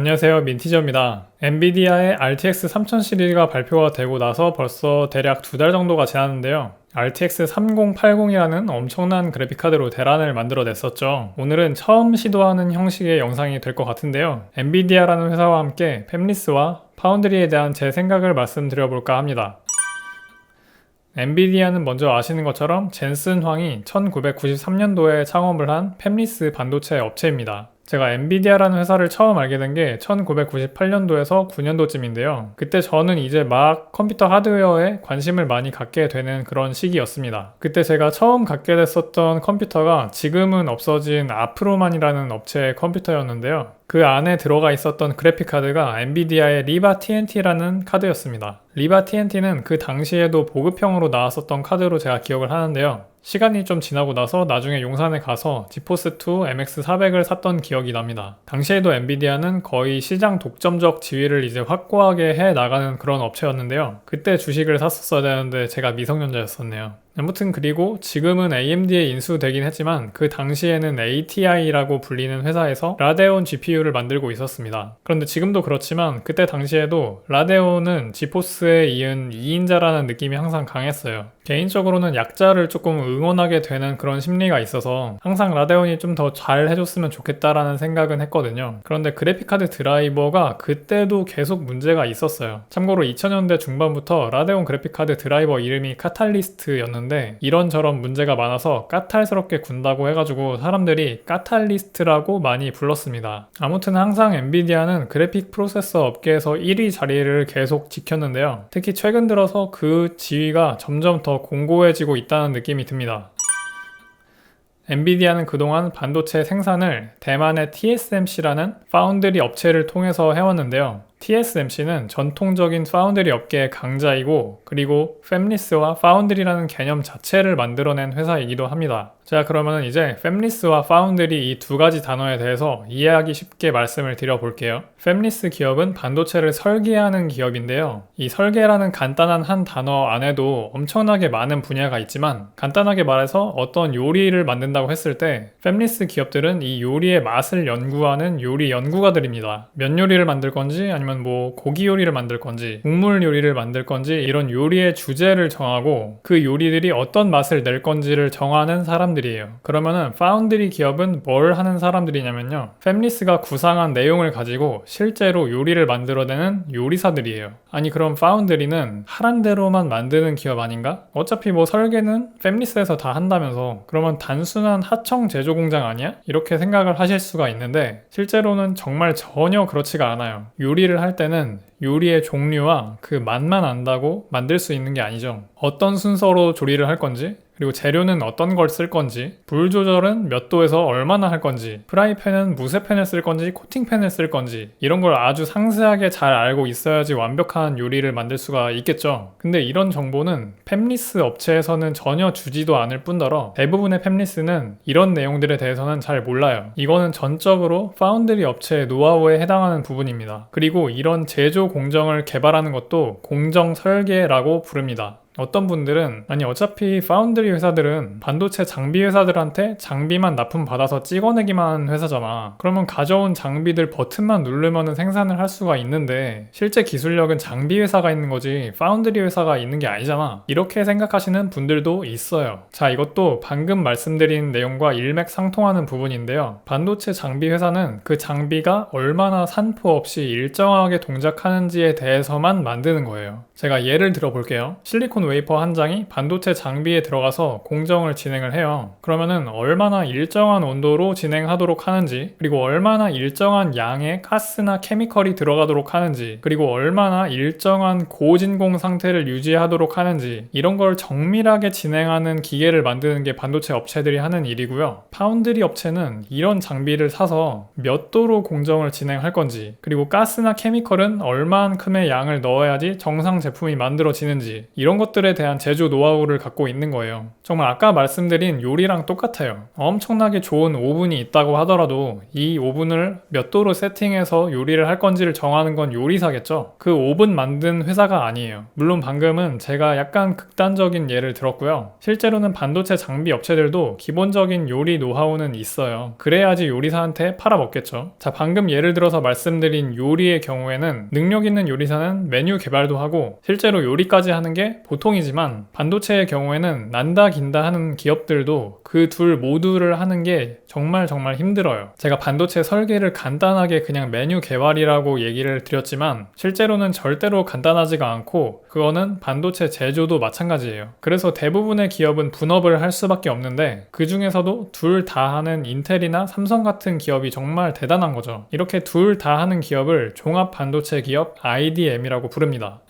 안녕하세요, 민티저입니다. 엔비디아의 RTX 3000 시리즈가 발표가 되고 나서 벌써 대략 2달 정도가 지났는데요. RTX 3080이라는 엄청난 그래픽카드로 대란을 만들어냈었죠. 오늘은 처음 시도하는 형식의 영상이 될 것 같은데요. 엔비디아라는 회사와 함께 팹리스와 파운드리에 대한 제 생각을 말씀드려볼까 합니다. 엔비디아는 먼저 아시는 것처럼 젠슨 황이 1993년도에 창업을 한 팹리스 반도체 업체입니다. 제가 엔비디아라는 회사를 처음 알게 된 게 1998년도에서 9년도쯤인데요. 그때 저는 이제 막 컴퓨터 하드웨어에 관심을 많이 갖게 되는 그런 시기였습니다. 그때 제가 처음 갖게 됐었던 컴퓨터가 지금은 없어진 아프로만이라는 업체의 컴퓨터였는데요. 그 안에 들어가 있었던 그래픽카드가 엔비디아의 리바 TNT라는 카드였습니다. 리바 TNT는 그 당시에도 보급형으로 나왔었던 카드로 제가 기억을 하는데요. 시간이 좀 지나고 나서 나중에 용산에 가서 지포스2 MX400을 샀던 기억이 납니다. 당시에도 엔비디아는 거의 시장 독점적 지위를 이제 확고하게 해 나가는 그런 업체였는데요. 그때 주식을 샀었어야 되는데 제가 미성년자였었네요. 아무튼 그리고 지금은 AMD에 인수되긴 했지만 그 당시에는 ATI라고 불리는 회사에서 라데온 GPU를 만들고 있었습니다. 그런데 지금도 그렇지만 그때 당시에도 라데온은 지포스에 이은 2인자라는 느낌이 항상 강했어요. 개인적으로는 약자를 조금 응원하게 되는 그런 심리가 있어서 항상 라데온이 좀 더 잘 해줬으면 좋겠다라는 생각은 했거든요. 그런데 그래픽카드 드라이버가 그때도 계속 문제가 있었어요. 참고로 2000년대 중반부터 라데온 그래픽카드 드라이버 이름이 카탈리스트였는데 이런저런 문제가 많아서 까탈스럽게 군다고 해가지고 사람들이 까탈리스트라고 많이 불렀습니다. 아무튼 항상 엔비디아는 그래픽 프로세서 업계에서 1위 자리를 계속 지켰는데요. 특히 최근 들어서 그 지위가 점점 더 공고해지고 있다는 느낌이 듭니다. 엔비디아는 그동안 반도체 생산을 대만의 TSMC라는 파운드리 업체를 통해서 해왔는데요. TSMC는 전통적인 파운드리 업계의 강자이고 그리고 팹리스와 파운드리라는 개념 자체를 만들어낸 회사이기도 합니다. 자, 그러면 이제 팹리스와 파운드리 이 두 가지 단어에 대해서 이해하기 쉽게 말씀을 드려볼게요. 팹리스 기업은 반도체를 설계하는 기업인데요. 이 설계라는 간단한 한 단어 안에도 엄청나게 많은 분야가 있지만 간단하게 말해서 어떤 요리를 만든다고 했을 때 팹리스 기업들은 이 요리의 맛을 연구하는 요리 연구가들입니다. 면 요리를 만들 건지 아니면 뭐 고기 요리를 만들 건지 국물 요리를 만들 건지 이런 요리의 주제를 정하고 그 요리들이 어떤 맛을 낼 건지를 정하는 사람들이에요. 그러면은 파운드리 기업은 뭘 하는 사람들이냐면요. 팹리스가 구상한 내용을 가지고 실제로 요리를 만들어내는 요리사들이에요. 아니 그럼 파운드리는 하란 대로만 만드는 기업 아닌가? 어차피 뭐 설계는 팹리스에서 다 한다면서 그러면 단순한 하청 제조 공장 아니야? 이렇게 생각을 하실 수가 있는데 실제로는 정말 전혀 그렇지가 않아요. 요리를 할 때는 요리의 종류와 그 맛만 안다고 만들 수 있는 게 아니죠. 어떤 순서로 조리를 할 건지 그리고 재료는 어떤 걸 쓸 건지 불 조절은 몇 도에서 얼마나 할 건지 프라이팬은 무쇠팬을 쓸 건지 코팅팬을 쓸 건지 이런 걸 아주 상세하게 잘 알고 있어야지 완벽한 요리를 만들 수가 있겠죠. 근데 이런 정보는 팹리스 업체에서는 전혀 주지도 않을 뿐더러 대부분의 팹리스는 이런 내용들에 대해서는 잘 몰라요. 이거는 전적으로 파운드리 업체의 노하우에 해당하는 부분입니다. 그리고 이런 제조 공정을 개발하는 것도 공정 설계라고 부릅니다. 어떤 분들은 아니 어차피 파운드리 회사들은 반도체 장비 회사들한테 장비만 납품받아서 찍어내기만 하는 회사잖아. 그러면 가져온 장비들 버튼만 누르면 생산을 할 수가 있는데 실제 기술력은 장비 회사가 있는 거지 파운드리 회사가 있는 게 아니잖아. 이렇게 생각하시는 분들도 있어요. 자, 이것도 방금 말씀드린 내용과 일맥상통하는 부분인데요. 반도체 장비 회사는 그 장비가 얼마나 산포 없이 일정하게 동작하는지에 대해서만 만드는 거예요. 제가 예를 들어 볼게요. 실리콘 웨이퍼 한 장이 반도체 장비에 들어가서 공정을 진행을 해요. 그러면은 얼마나 일정한 온도로 진행하도록 하는지 그리고 얼마나 일정한 양의 가스나 케미컬이 들어가도록 하는지 그리고 얼마나 일정한 고진공 상태를 유지하도록 하는지 이런 걸 정밀하게 진행하는 기계를 만드는 게 반도체 업체들이 하는 일이고요. 파운드리 업체는 이런 장비를 사서 몇 도로 공정을 진행할 건지 그리고 가스나 케미컬은 얼만큼의 양을 넣어야지 정상 제품이 만들어지는지 이런 것들 기업들에 대한 제조 노하우를 갖고 있는 거예요. 정말 아까 말씀드린 요리랑 똑같아요. 엄청나게 좋은 오븐이 있다고 하더라도 이 오븐을 몇 도로 세팅해서 요리를 할 건지를 정하는 건 요리사겠죠. 그 오븐 만든 회사가 아니에요. 물론 방금은 제가 약간 극단적인 예를 들었고요. 실제로는 반도체 장비 업체들도 기본적인 요리 노하우는 있어요. 그래야지 요리사한테 팔아먹겠죠. 자, 방금 예를 들어서 말씀드린 요리의 경우에는 능력 있는 요리사는 메뉴 개발도 하고 실제로 요리까지 하는 게 보통이지만, 반도체의 경우에는 난다 긴다 하는 기업들도 그 둘 모두를 하는 게 정말 힘들어요. 제가 반도체 설계를 간단하게 그냥 메뉴 개발이라고 얘기를 드렸지만 실제로는 절대로 간단하지가 않고, 그거는 반도체 제조도 마찬가지예요. 그래서 대부분의 기업은 분업을 할 수밖에 없는데, 그 중에서도 둘 다 하는 인텔이나 삼성 같은 기업이 정말 대단한 거죠. 이렇게 둘 다 하는 기업을 종합 반도체 기업 IDM이라고 부릅니다.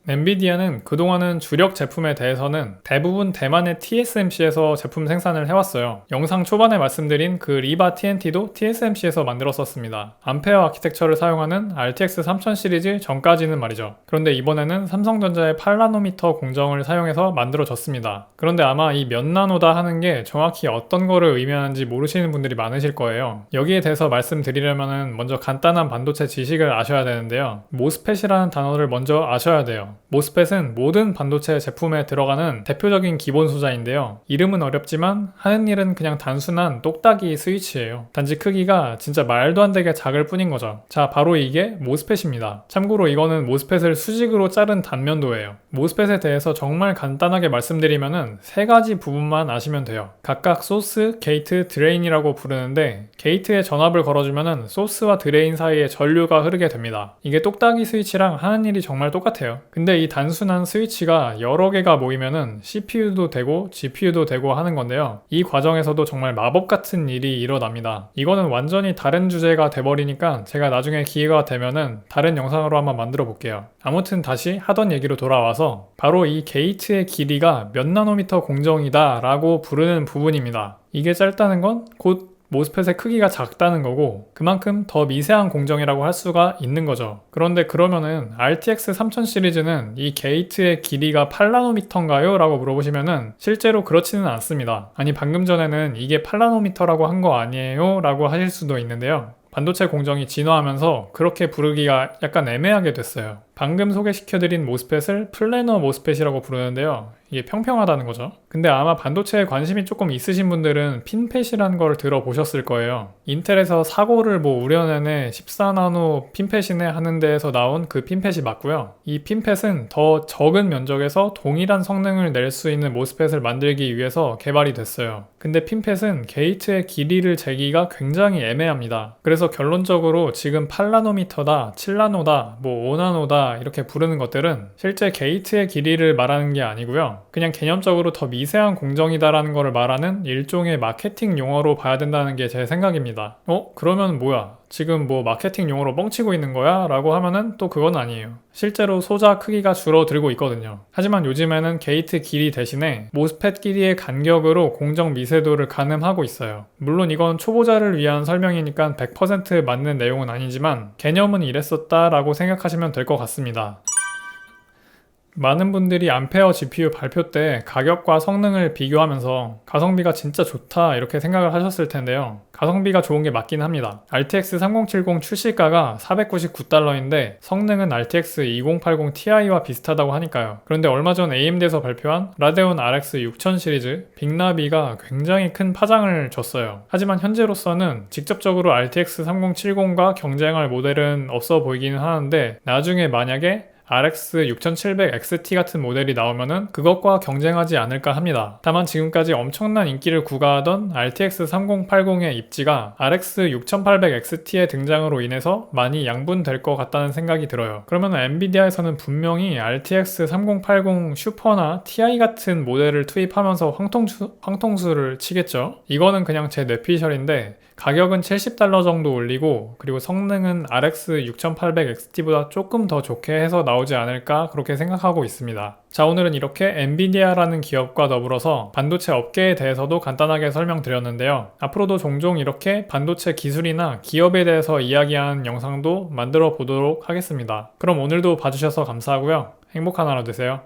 엔비디아는 그동안은 주력 제품에 대해서는 대부분 대만의 TSMC에서 제품 생산을 해왔어요. 영상 초반에 말씀드린 그 리바 TNT도 TSMC에서 만들었었습니다. 암페어 아키텍처를 사용하는 RTX 3000 시리즈 전까지는 말이죠. 그런데 이번에는 삼성전자의 8나노미터 공정을 사용해서 만들어졌습니다. 그런데 아마 이 몇 나노다 하는 게 정확히 어떤 거를 의미하는지 모르시는 분들이 많으실 거예요. 여기에 대해서 말씀드리려면 먼저 간단한 반도체 지식을 아셔야 되는데요. 모스펫이라는 단어를 먼저 아셔야 돼요. 모스펫은 모든 반도체 제품에 들어가는 대표적인 기본 소자인데요. 이름은 어렵지만 하는 일은 그냥 단순한 똑딱이 스위치예요. 단지 크기가 진짜 말도 안 되게 작을 뿐인 거죠. 자, 바로 이게 모스펫입니다. 참고로 이거는 모스펫을 수직으로 자른 단면도예요. 모스펫에 대해서 정말 간단하게 말씀드리면은 세 가지 부분만 아시면 돼요. 각각 소스, 게이트, 드레인이라고 부르는데, 게이트에 전압을 걸어주면은 소스와 드레인 사이에 전류가 흐르게 됩니다. 이게 똑딱이 스위치랑 하는 일이 정말 똑같아요. 근데 이 단순한 스위치가 여러 개가 모이면은 CPU도 되고 GPU도 되고 하는 건데요. 이 과정에서도 정말 마법 같은 일이 일어납니다. 이거는 완전히 다른 주제가 돼버리니까 제가 나중에 기회가 되면은 다른 영상으로 한번 만들어 볼게요. 아무튼 다시 하던 얘기로 돌아와서 바로 이 게이트의 길이가 몇 나노미터 공정이다 라고 부르는 부분입니다. 이게 짧다는 건 곧 모스펫의 크기가 작다는 거고, 그만큼 더 미세한 공정이라고 할 수가 있는 거죠. 그런데 그러면은 RTX 3000 시리즈는 이 게이트의 길이가 8나노미터인가요? 라고 물어보시면은 실제로 그렇지는 않습니다. 아니, 방금 전에는 이게 8나노미터라고 한 거 아니에요? 라고 하실 수도 있는데요. 반도체 공정이 진화하면서 그렇게 부르기가 약간 애매하게 됐어요. 방금 소개시켜드린 모스펫을 플래너 모스펫이라고 부르는데요. 이게 평평하다는 거죠. 근데 아마 반도체에 관심이 조금 있으신 분들은 핀펫이라는 걸 들어보셨을 거예요. 인텔에서 사고를 우려내네 14나노 핀펫이네 하는 데에서 나온 그 핀펫이 맞고요. 이 핀펫은 더 적은 면적에서 동일한 성능을 낼 수 있는 모스펫을 만들기 위해서 개발이 됐어요. 근데 핀펫은 게이트의 길이를 재기가 굉장히 애매합니다. 그래서 결론적으로 지금 8나노미터다, 7나노다, 5나노다 이렇게 부르는 것들은 실제 게이트의 길이를 말하는 게 아니고요. 그냥 개념적으로 더 미세한 공정이다라는 것을 말하는 일종의 마케팅 용어로 봐야 된다는 게 제 생각입니다. 그러면 뭐야? 지금 마케팅 용어로 뻥치고 있는 거야? 라고 하면은 또 그건 아니에요. 실제로 소자 크기가 줄어들고 있거든요. 하지만 요즘에는 게이트 길이 대신에 모스펫 길이의 간격으로 공정 미세도를 가늠하고 있어요. 물론 이건 초보자를 위한 설명이니까 100% 맞는 내용은 아니지만 개념은 이랬었다라고 생각하시면 될 것 같습니다. 많은 분들이 암페어 GPU 발표 때 가격과 성능을 비교하면서 가성비가 진짜 좋다 이렇게 생각을 하셨을 텐데요. 가성비가 좋은 게 맞긴 합니다. RTX 3070 출시가가 $499인데 성능은 RTX 2080 Ti와 비슷하다고 하니까요. 그런데 얼마 전 AMD에서 발표한 라데온 RX 6000 시리즈 빅나비가 굉장히 큰 파장을 줬어요. 하지만 현재로서는 직접적으로 RTX 3070과 경쟁할 모델은 없어 보이기는 하는데, 나중에 만약에 RX 6700 XT 같은 모델이 나오면은 그것과 경쟁하지 않을까 합니다. 다만 지금까지 엄청난 인기를 구가하던 RTX 3080의 입지가 RX 6800 XT의 등장으로 인해서 많이 양분될 것 같다는 생각이 들어요. 그러면 엔비디아에서는 분명히 RTX 3080 슈퍼나 TI 같은 모델을 투입하면서 황통수를 치겠죠. 이거는 그냥 제 뇌피셜인데, 가격은 $70 정도 올리고 그리고 성능은 RX 6800 XT보다 조금 더 좋게 해서 나오지 않을까 그렇게 생각하고 있습니다. 자, 오늘은 이렇게 엔비디아라는 기업과 더불어서 반도체 업계에 대해서도 간단하게 설명드렸는데요. 앞으로도 종종 이렇게 반도체 기술이나 기업에 대해서 이야기하는 영상도 만들어 보도록 하겠습니다. 그럼 오늘도 봐주셔서 감사하고요. 행복한 하루 되세요.